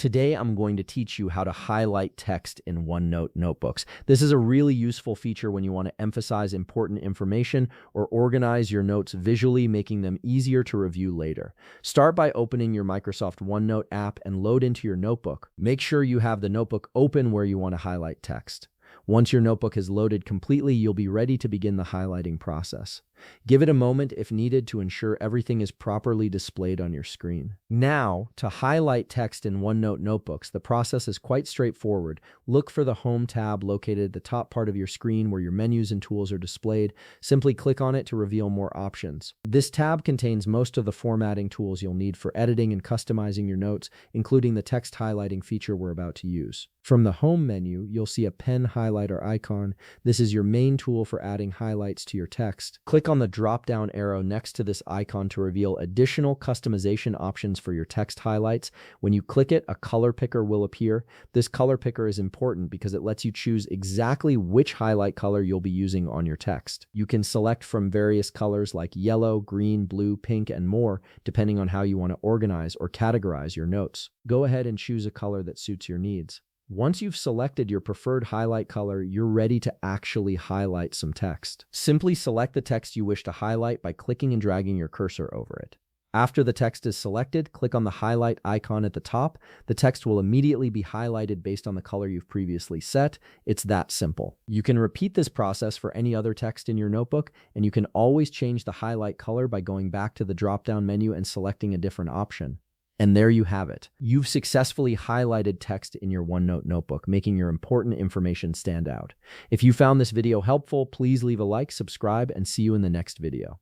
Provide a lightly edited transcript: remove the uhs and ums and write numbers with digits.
Today, I'm going to teach you how to highlight text in OneNote notebooks. This is a really useful feature when you want to emphasize important information or organize your notes visually, making them easier to review later. Start by opening your Microsoft OneNote app and load into your notebook. Make sure you have the notebook open where you want to highlight text. Once your notebook is loaded completely, you'll be ready to begin the highlighting process. Give it a moment if needed to ensure everything is properly displayed on your screen. Now, to highlight text in OneNote notebooks, the process is quite straightforward. Look for the Home tab located at the top part of your screen where your menus and tools are displayed. Simply click on it to reveal more options. This tab contains most of the formatting tools you'll need for editing and customizing your notes, including the text highlighting feature we're about to use. From the Home menu, you'll see a pen highlighter icon. This is your main tool for adding highlights to your text. Click on the drop-down arrow next to this icon to reveal additional customization options for your text highlights. When you click it, a color picker will appear. This color picker is important because it lets you choose exactly which highlight color you'll be using on your text. You can select from various colors like yellow, green, blue, pink, and more, depending on how you want to organize or categorize your notes. Go ahead and choose a color that suits your needs. Once you've selected your preferred highlight color, you're ready to actually highlight some text. Simply select the text you wish to highlight by clicking and dragging your cursor over it. After the text is selected, click on the highlight icon at the top. The text will immediately be highlighted based on the color you've previously set. It's that simple. You can repeat this process for any other text in your notebook, and you can always change the highlight color by going back to the drop-down menu and selecting a different option. And there you have it. You've successfully highlighted text in your OneNote notebook, making your important information stand out. If you found this video helpful, please leave a like, subscribe, and see you in the next video.